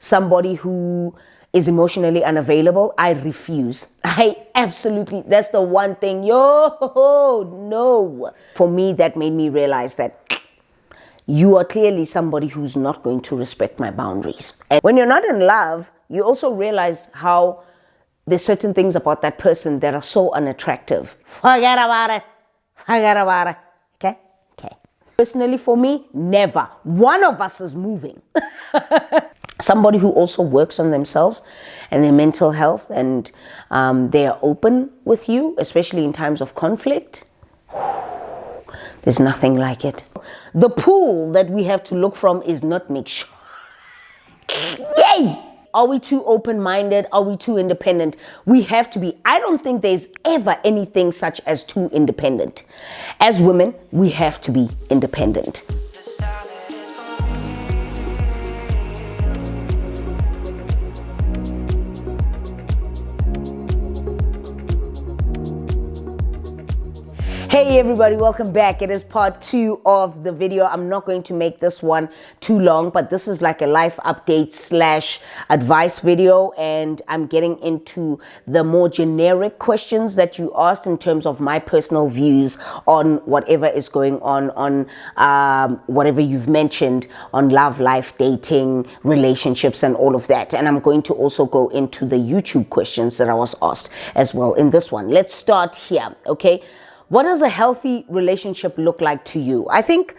somebody who is emotionally unavailable, I refuse. That's the one thing, no. For me, that made me realize that you are clearly somebody who's not going to respect my boundaries. And when you're not in love, you also realize how there's certain things about that person that are so unattractive. Forget about it. Okay? Personally, for me, never. One of us is moving. Somebody who also works on themselves and their mental health, and they are open with you, especially in times of conflict. There's nothing like it. The pool that we have to look from is not mixture. Yay! Are we too open-minded? Are we too independent? We have to be. I don't think there's ever anything such as too independent. As women, we have to be independent. Hey everybody, welcome back. It is part 2 of the video. I'm not going to make this one too long, but this is like a life update / advice video, and I'm getting into the more generic questions that you asked in terms of my personal views on whatever is going on whatever you've mentioned on love, life, dating, relationships, and all of that. And I'm going to also go into the YouTube questions that I was asked as well in this one. Let's start here, okay? What does a healthy relationship look like to you? I think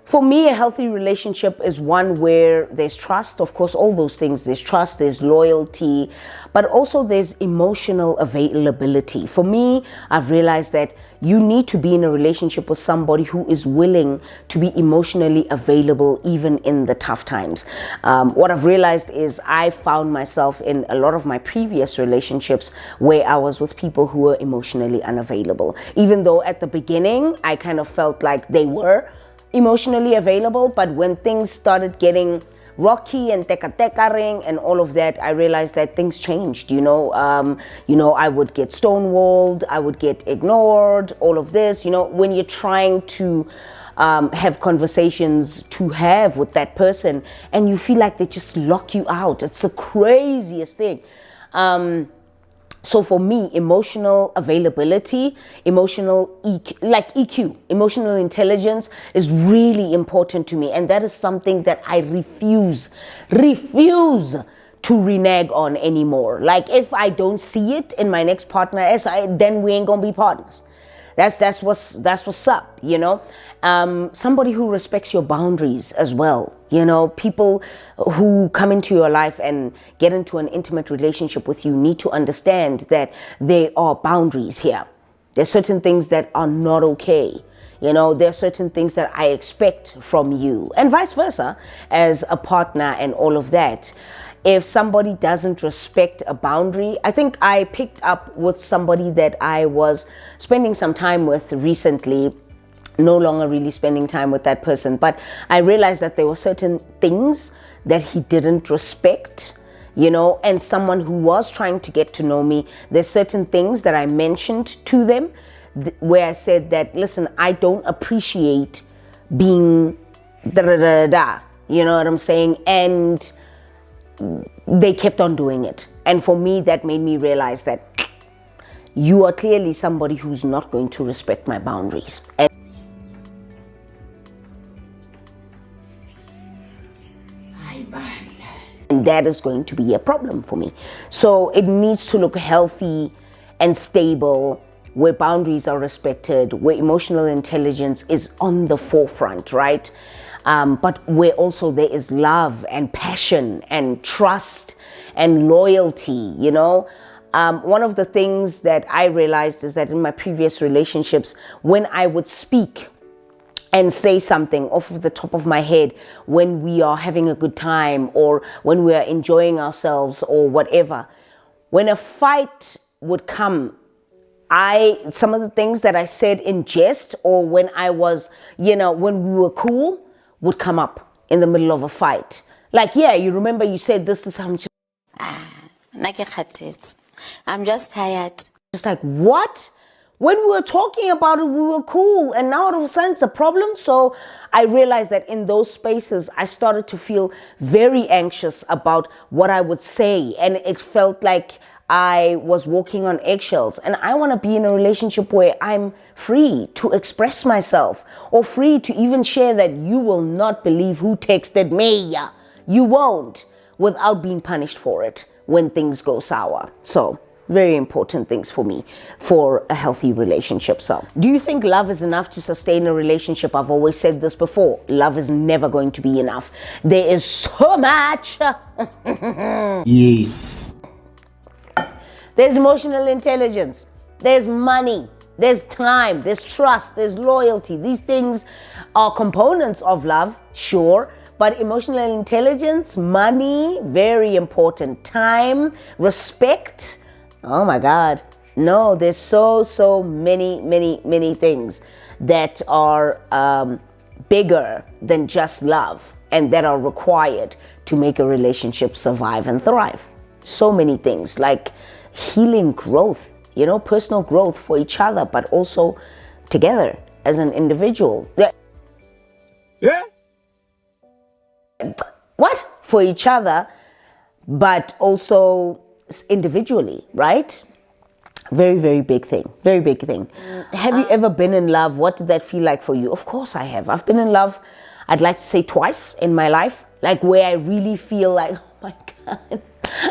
for me, a healthy relationship is one where there's trust. Of course, all those things. There's trust, there's loyalty, but also there's emotional availability. For me, I've realized that you need to be in a relationship with somebody who is willing to be emotionally available even in the tough times. What I've realized is I found myself in a lot of my previous relationships where I was with people who were emotionally unavailable. Even though at the beginning, I kind of felt like they were emotionally available, but when things started getting rocky and teka-teka-ring and all of that, I realized that things changed. I would get stonewalled, I would get ignored, all of this. When you're trying to have conversations to have with that person and you feel like they just lock you out, it's the craziest thing. So for me, emotional availability, emotional EQ, emotional intelligence is really important to me. And that is something that I refuse to renege on anymore. Like if I don't see it in my next partner, then we ain't gonna be partners. That's what's up, somebody who respects your boundaries as well. People who come into your life and get into an intimate relationship with you need to understand that there are boundaries here. There's certain things that are not okay. There are certain things that I expect from you, and vice versa as a partner and all of that. If somebody doesn't respect a boundary, I think I picked up with somebody that I was spending some time with recently, no longer really spending time with that person, but I realized that there were certain things that he didn't respect, and someone who was trying to get to know me, there's certain things that I mentioned to them where I said that, listen, I don't appreciate being da-da-da-da, you know what I'm saying? And they kept on doing it. And for me, that made me realize that you are clearly somebody who's not going to respect my boundaries. And that is going to be a problem for me. So it needs to look healthy and stable, where boundaries are respected, where emotional intelligence is on the forefront, right? But where also there is love and passion and trust and loyalty, One of the things that I realized is that in my previous relationships, when I would speak and say something off of the top of my head when we are having a good time or when we are enjoying ourselves or whatever, when a fight would come, some of the things that I said in jest or when I was, when we were cool, would come up in the middle of a fight. Like, yeah, you remember you said this to some. I'm just tired. Just like, what? When we were talking about it, we were cool. And now all of a sudden it's a problem. So I realized that in those spaces, I started to feel very anxious about what I would say. And it felt like I was walking on eggshells. And I want to be in a relationship where I'm free to express myself, or free to even share that you will not believe who texted me. You won't, without being punished for it when things go sour. So very important things for me for a healthy relationship. So, do you think love is enough to sustain a relationship? I've always said this before. Love is never going to be enough. There is so much. Yes. There's emotional intelligence. There's money. There's time. There's trust. There's loyalty. These things are components of love, sure. But emotional intelligence, money, very important. Time, respect. Oh my God. No, there's so many things that are bigger than just love and that are required to make a relationship survive and thrive. So many things like healing, growth, personal growth for each other, but also together as an individual. Yeah? What? For each other, but also individually, right? Very big thing. Very big thing. Have you ever been in love? What did that feel like for you? Of course I have. I've been in love, I'd like to say twice in my life, like where I really feel like, oh my God,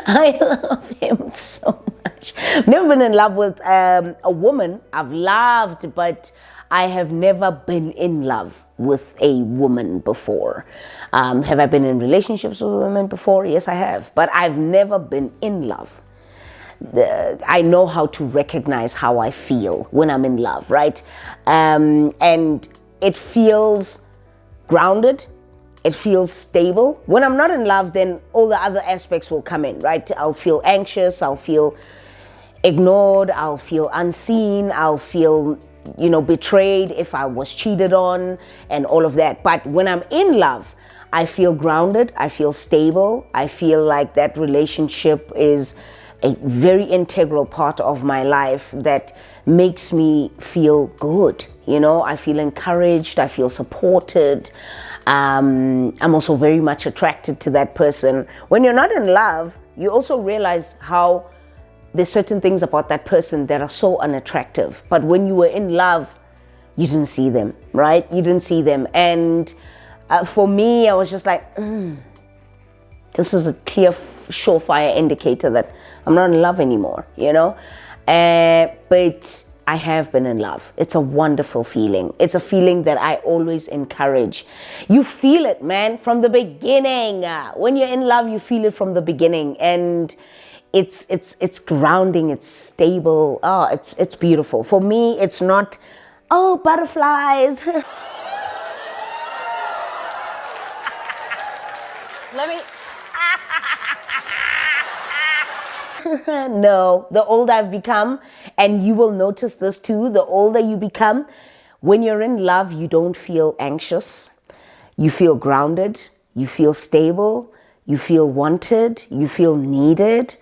I love him so much. Never been in love with a woman. I've loved, but I have never been in love with a woman before. Have I been in relationships with women before? Yes, I have. But I've never been in love. I know how to recognize how I feel when I'm in love, right? And it feels grounded. It feels stable. When I'm not in love, then all the other aspects will come in, right? I'll feel anxious. I'll feel ignored. I'll feel unseen. I'll feel betrayed if I was cheated on and all of that. But when I'm in love, I feel grounded. I feel stable. I feel like that relationship is a very integral part of my life that makes me feel good. I feel encouraged. I feel supported. I'm also very much attracted to that person. When you're not in love, you also realize how there's certain things about that person that are so unattractive. But when you were in love, you didn't see them, right? You didn't see them. And for me, I was just like, this is a clear, surefire indicator that I'm not in love anymore, But I have been in love. It's a wonderful feeling. It's a feeling that I always encourage. You feel it, man, from the beginning. When you're in love, you feel it from the beginning. And it's grounding, it's stable. Oh, it's beautiful. For me, it's not, oh, butterflies. Let me. No, the older I've become, and you will notice this too, the older you become, when you're in love, you don't feel anxious. You feel grounded. You feel stable. You feel wanted. You feel needed.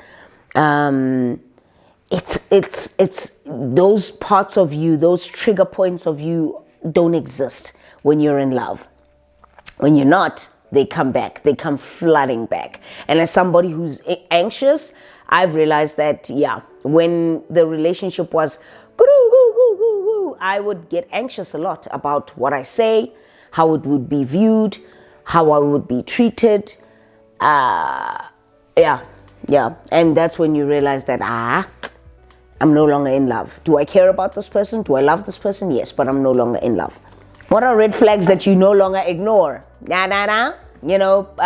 It's those parts of you, those trigger points of you don't exist when you're in love. When you're not, they come back. They come flooding back. And as somebody who's anxious, I've realized that, when the relationship was I would get anxious a lot about what I say, how it would be viewed, how I would be treated. And that's when you realize that, I'm no longer in love. Do I care about this person? Do I love this person? Yes, but I'm no longer in love. What are red flags that you no longer ignore?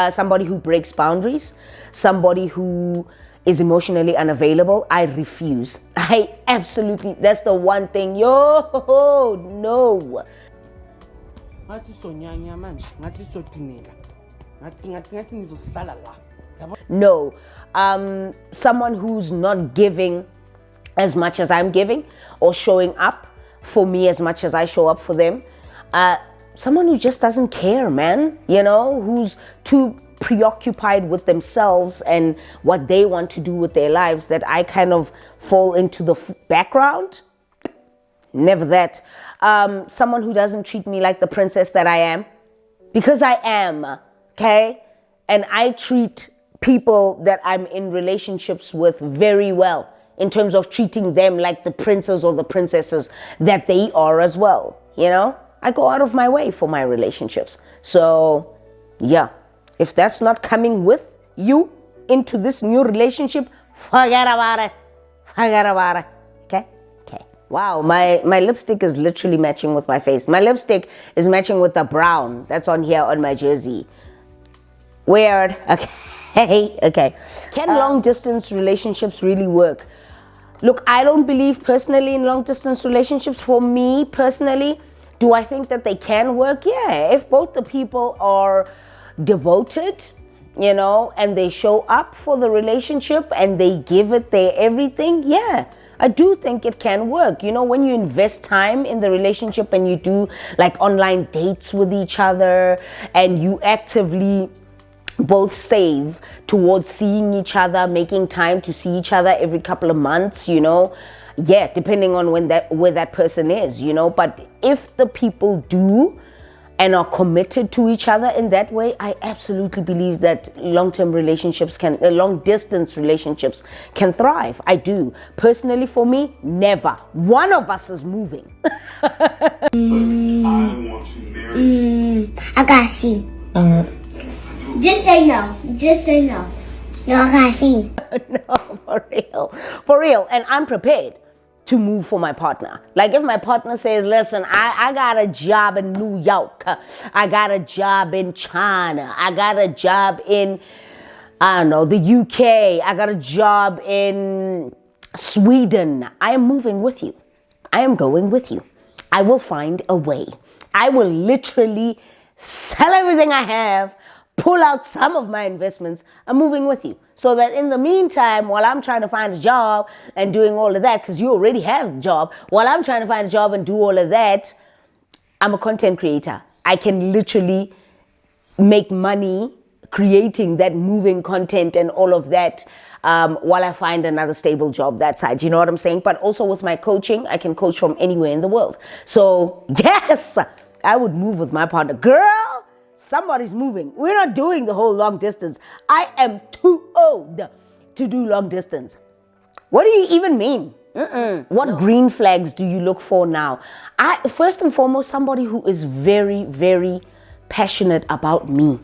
Somebody who breaks boundaries, somebody who is emotionally unavailable. I refuse. I absolutely, that's the one thing. No. No. Someone who's not giving as much as I'm giving, or showing up for me as much as I show up for them. Someone who just doesn't care, man. Who's too preoccupied with themselves and what they want to do with their lives, that I kind of fall into the background. never that. Someone who doesn't treat me like the princess that I am, because I am, okay? And I treat people that I'm in relationships with very well in terms of treating them like the princes or the princesses that they are as well, you know? I go out of my way for my relationships. So, yeah, if that's not coming with you into this new relationship, forget about it. Forget about it. Okay? Okay. Wow, my lipstick is literally matching with my face. My lipstick is matching with the brown that's on here on my jersey. Weird. Okay. Okay. Can long distance relationships really work? Look, I don't believe personally in long distance relationships. For me personally, do I think that they can work? Yeah, if both the people are devoted, you know, and they show up for the relationship and they give it their everything, yeah, I do think it can work. You know, when you invest time in the relationship and you do like online dates with each other and you actively both save towards seeing each other, making time to see each other every couple of months, you know, yeah, depending on where that person is, you know. But if the people do and are committed to each other in that way, I absolutely believe that long-distance relationships can thrive. I do. Personally, for me, never. One of us is moving. I want to marry. I gotta see. Just say no. Just say no. No, I gotta see. No, for real. For real. And I'm prepared to move for my partner. Like if my partner says, listen, I got a job in New York. I got a job in China. I got a job in, I don't know, the UK. I got a job in Sweden. I am moving with you. I am going with you. I will find a way. I will literally sell everything I have, pull out some of my investments. I'm moving with you. So that in the meantime, while I'm trying to find a job and doing all of that, because you already have a job, while I'm trying to find a job and do all of that, I'm a content creator. I can literally make money creating that moving content and all of that while I find another stable job that side. You know what I'm saying? But also with my coaching, I can coach from anywhere in the world. So yes, I would move with my partner. Girl, somebody's moving. We're not doing the whole long distance. I am too old to do long distance. What do you even mean? What green flags do you look for now? First and foremost, somebody who is very, very passionate about me,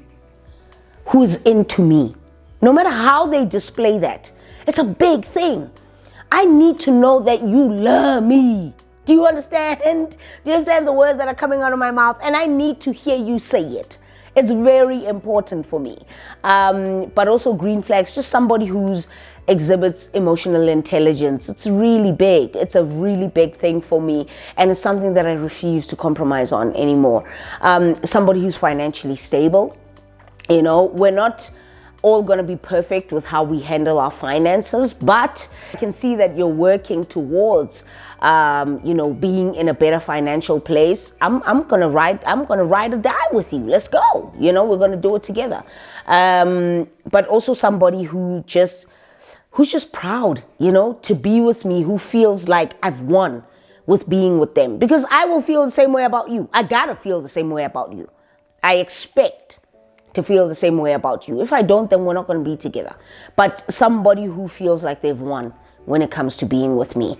who is into me. No matter how they display that, it's a big thing. I need to know that you love me. Do you understand? Do you understand the words that are coming out of my mouth? And I need to hear you say it. It's very important for me. But also green flags, just somebody who exhibits emotional intelligence. It's really big. It's a really big thing for me. And it's something that I refuse to compromise on anymore. Somebody who's financially stable. You know, we're not all going to be perfect with how we handle our finances, but I can see that you're working towards being in a better financial place. I'm gonna ride or die with you. Let's go. You know, we're gonna do it together. But also somebody who's just proud, you know, to be with me, who feels like I've won with being with them. Because I will feel the same way about you. I gotta feel the same way about you. I expect to feel the same way about you. If I don't, then we're not gonna be together. But somebody who feels like they've won when it comes to being with me.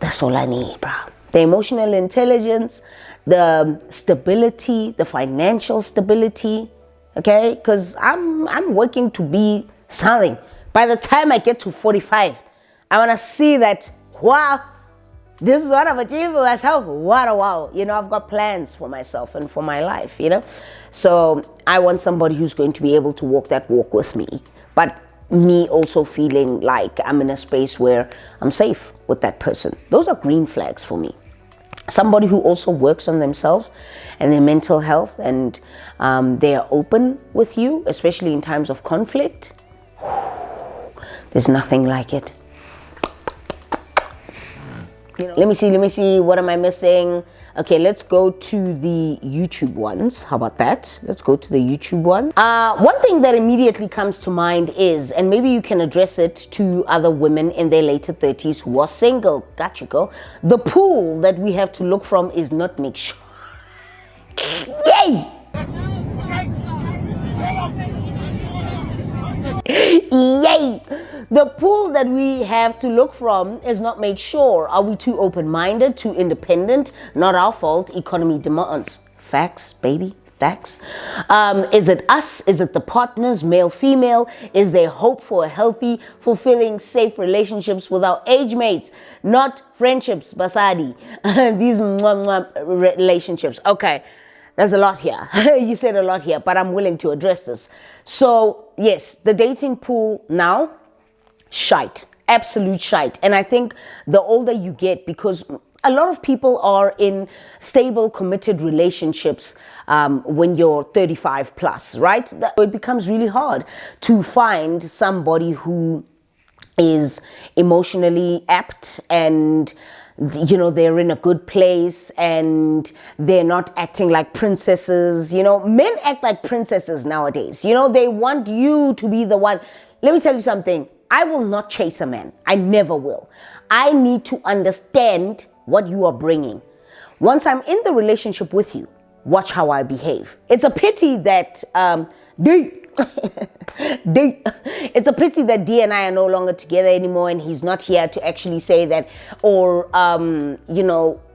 That's all I need, bro. The emotional intelligence, the stability, the financial stability, okay? Because I'm working to be something. By the time I get to 45, I want to see that, wow, this is what I've achieved for myself. What a wow. You know, I've got plans for myself and for my life, you know? So I want somebody who's going to be able to walk that walk with me. But me also feeling like I'm in a space where I'm safe with that person. Those are green flags for me. Somebody who also works on themselves and their mental health, and they are open with you, especially in times of conflict. There's nothing like it. You know, let me see, what am I missing? Okay, let's go to the YouTube ones. How about that? Let's go to the YouTube one. One thing that immediately comes to mind is, and maybe you can address it to other women in their later 30s who are single. Gotcha, girl. The pool that we have to look from is not make sure. Yay! Yay! The pool that we have to look from is not made sure. Are we too open-minded, too independent? Not our fault. Economy demands. Facts, baby. Facts. Is it us? Is it the partners, male, female? Is there hope for a healthy, fulfilling, safe relationships with our age mates? Not friendships, basadi. These relationships. Okay. There's a lot here. You said a lot here, but I'm willing to address this. So, yes, the dating pool now, shite. Absolute shite. And I think the older you get, because a lot of people are in stable, committed relationships when you're 35 plus, right? It becomes really hard to find somebody who is emotionally apt and they're in a good place and they're not acting like princesses. Men act like princesses nowadays. They want you to be the one. Let me tell you something. I will not chase a man. I never will. I need to understand what you are bringing. Once I'm in the relationship with you, watch how I behave. It's a pity that it's a pity that D and I are no longer together anymore, and he's not here to actually say that or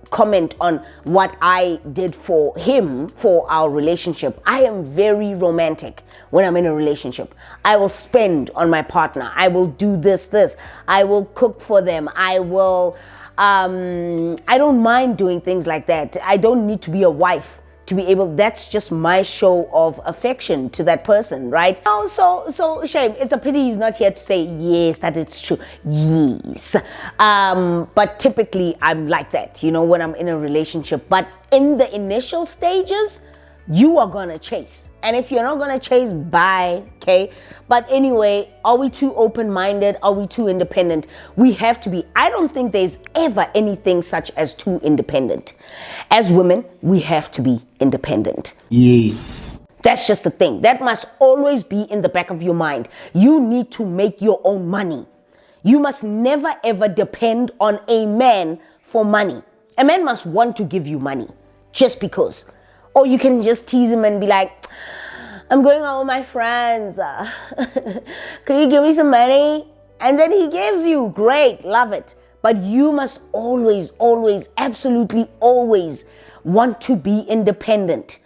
comment on what I did for him for our relationship. I am very romantic when I'm in a relationship. I will spend on my partner. I will do this. I will cook for them. I don't mind doing things like that. I don't need to be a wife to be able. That's just my show of affection to that person, right? So shame. It's a pity he's not here to say yes, that it's true. Yes. But typically I'm like that, when I'm in a relationship. But in the initial stages, you are gonna chase. And if you're not gonna chase, bye, okay? But anyway, are we too open-minded? Are we too independent? We have to be. I don't think there's ever anything such as too independent. As women, we have to be independent. Yes. That's just the thing. That must always be in the back of your mind. You need to make your own money. You must never ever depend on a man for money. A man must want to give you money just because. Or you can just tease him and be like, I'm going out with my friends. Can you give me some money? And then he gives you. Great. Love it. But you must always, absolutely always want to be independent.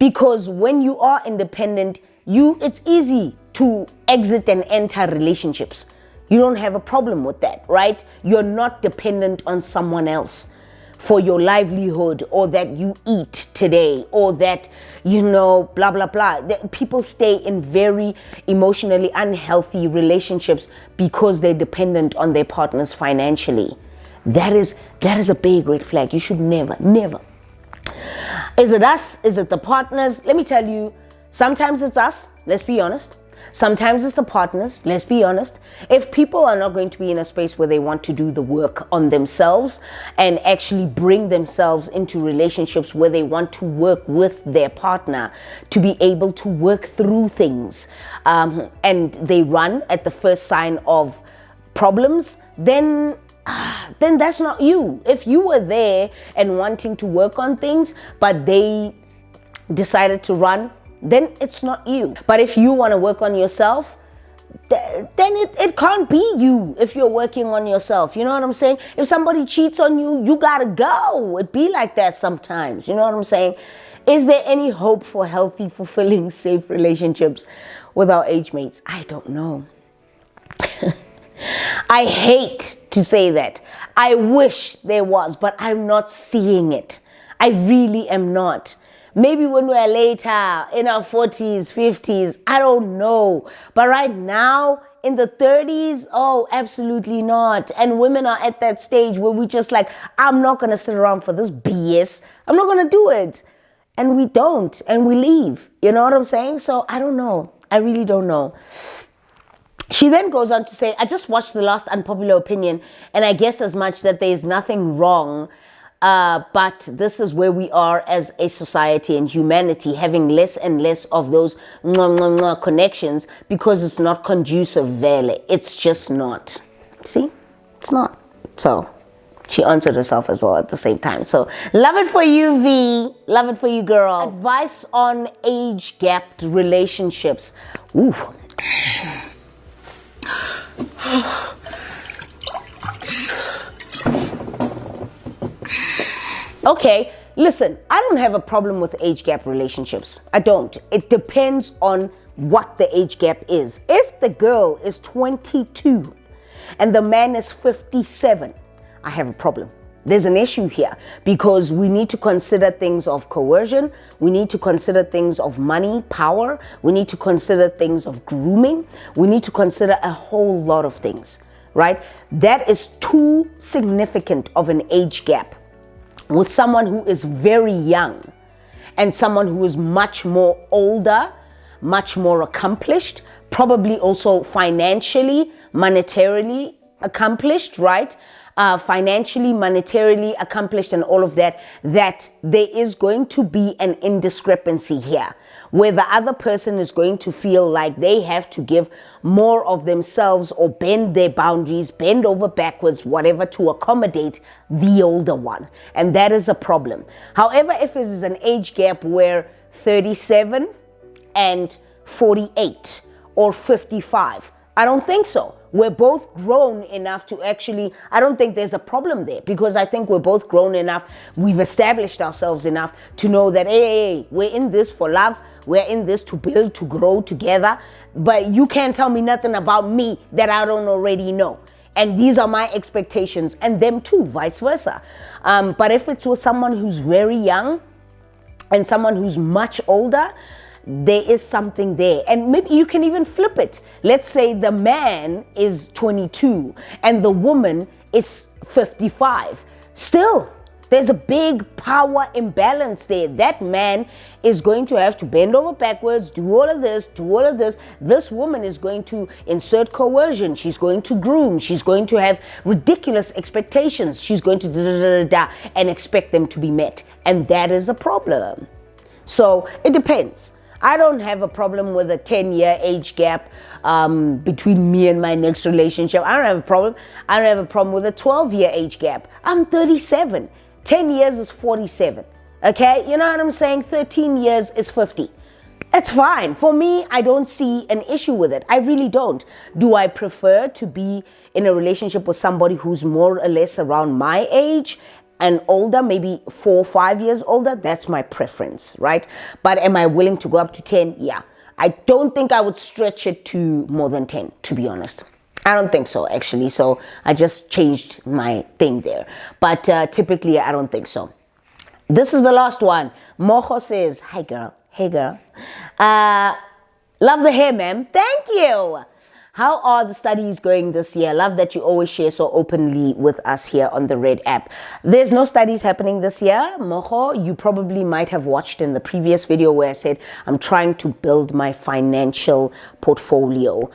Because when you are independent, it's easy to exit and enter relationships. You don't have a problem with that, right? You're not dependent on someone else for your livelihood, or that you eat today, or that, blah, blah, blah. People stay in very emotionally unhealthy relationships because they're dependent on their partners financially. That is a big red flag. You should never. Is it us? Is it the partners? Let me tell you, sometimes it's us. Let's be honest. Sometimes it's the partners, let's be honest. If people are not going to be in a space where they want to do the work on themselves and actually bring themselves into relationships where they want to work with their partner to be able to work through things, and they run at the first sign of problems, then that's not you. If you were there and wanting to work on things, but they decided to run, then it's not you. But if you want to work on yourself, then it can't be you if you're working on yourself. You know what I'm saying? If somebody cheats on you, you gotta go. It be like that sometimes. You know what I'm saying? Is there any hope for healthy, fulfilling, safe relationships with our age mates? I don't know. I hate to say that. I wish there was, but I'm not seeing it. I really am not. Maybe when we're later, in our 40s, 50s, I don't know. But right now, in the 30s, oh, absolutely not. And women are at that stage where we just like, I'm not going to sit around for this BS. I'm not going to do it. And we don't. And we leave. You know what I'm saying? So I don't know. I really don't know. She then goes on to say, I just watched the last unpopular opinion, and I guess as much that there is nothing wrong But this is where we are as a society and humanity, having less and less of those connections because it's not conducive, vele. It's just not. See? It's not. So she answered herself as well at the same time. So love it for you, V. Love it for you, girl. Advice on age-gapped relationships. Ooh. Okay, listen, I don't have a problem with age gap relationships. I don't. It depends on what the age gap is. If the girl is 22 and the man is 57, I have a problem. There's an issue here because we need to consider things of coercion. We need to consider things of money, power. We need to consider things of grooming. We need to consider a whole lot of things, right? That is too significant of an age gap with someone who is very young and someone who is much more older, much more accomplished, probably also financially, monetarily accomplished, right? Financially, monetarily accomplished and all of that, that there is going to be an indiscrepancy here where the other person is going to feel like they have to give more of themselves or bend their boundaries, bend over backwards, whatever, to accommodate the older one. And that is a problem. However, if it is an age gap where 37 and 48 or 55, I don't think so. We're both grown enough to actually, I don't think there's a problem there because I think we're both grown enough. We've established ourselves enough to know that, hey, we're in this for love. We're in this to build, to grow together. But you can't tell me nothing about me that I don't already know. And these are my expectations and them too, vice versa. But if it's with someone who's very young and someone who's much older, there is something there. And maybe you can even flip it. Let's say the man is 22 and the woman is 55. Still, there's a big power imbalance there. That man is going to have to bend over backwards, do all of this, do all of this. This woman is going to insert coercion. She's going to groom. She's going to have ridiculous expectations. She's going to and expect them to be met. And that is a problem. So it depends. I don't have a problem with a 10-year age gap between me and my next relationship. I don't have a problem. I don't have a problem with a 12-year age gap. I'm 37. 10 years is 47. Okay? You know what I'm saying? 13 years is 50. It's fine. For me, I don't see an issue with it. I really don't. Do I prefer to be in a relationship with somebody who's more or less around my age and older, maybe 4 or 5 years older? That's my preference, right? But am I willing to go up to 10? Yeah. I don't think I would stretch it to more than 10, to be honest. I don't think so, actually. So I just changed my thing there. But typically, I don't think so. This is the last one. Mojo says, hi, girl. Hey, girl. Love the hair, ma'am. Thank you. How are the studies going this year? Love that you always share so openly with us here on the Red app. There's no studies happening this year, Mojo. You probably might have watched in the previous video where I said I'm trying to build my financial portfolio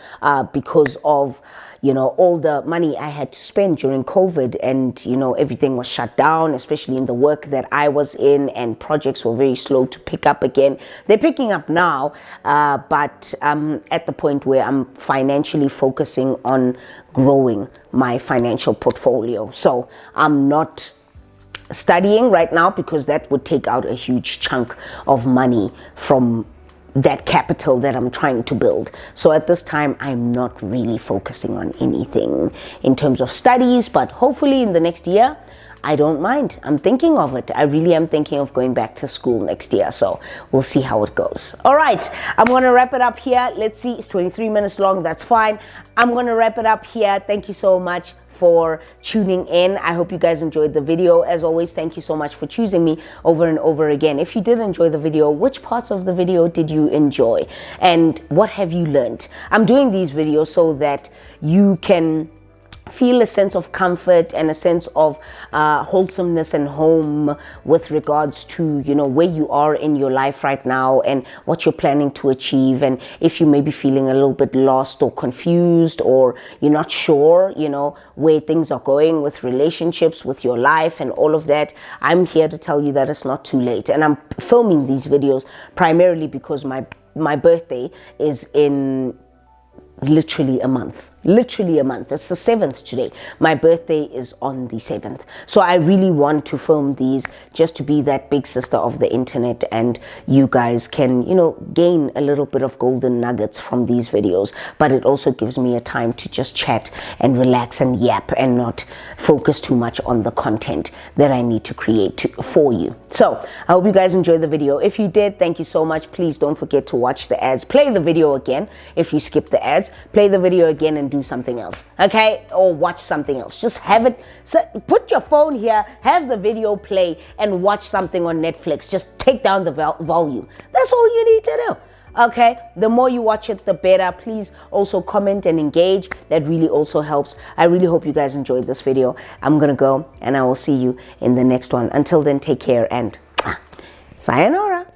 because of, you know, all the money I had to spend during COVID and, you know, everything was shut down, especially in the work that I was in, and projects were very slow to pick up again. They're picking up now, but at the point where I'm financially focusing on growing my financial portfolio. So I'm not studying right now because that would take out a huge chunk of money from that capital that I'm trying to build. So at this time, I'm not really focusing on anything in terms of studies, but hopefully in the next year, I don't mind. I'm thinking of it. I really am thinking of going back to school next year. So we'll see how it goes. All right, I'm going to wrap it up here. Let's see, it's 23 minutes long. That's fine. I'm going to wrap it up here. Thank you so much for tuning in. I hope you guys enjoyed the video. As always, thank you so much for choosing me over and over again. If you did enjoy the video, which parts of the video did you enjoy? And what have you learned? I'm doing these videos so that you can feel a sense of comfort and a sense of wholesomeness and home with regards to, you know, where you are in your life right now and what you're planning to achieve. And if you may be feeling a little bit lost or confused, or you're not sure, you know, where things are going with relationships, with your life and all of that, I'm here to tell you that it's not too late. And I'm filming these videos primarily because my birthday is in literally a month. It's the 7th today. My birthday is on the 7th. So I really want to film these just to be that big sister of the internet, and you guys can, you know, gain a little bit of golden nuggets from these videos. But it also gives me a time to just chat and relax and yap and not focus too much on the content that I need to create for you. So I hope you guys enjoyed the video. If you did, thank you so much. Please don't forget to watch the ads. Play the video again if you skip the ads. Play the video again and do something else, okay? Or watch something else. Just have it, so put your phone here, have the video play, and watch something on Netflix. Just take down the volume. That's all you need to do. Okay, the more you watch it, the better. Please also comment and engage. That really also helps. I really hope you guys enjoyed this video. I'm gonna go, and I will see you in the next one. Until then, take care and sayonara.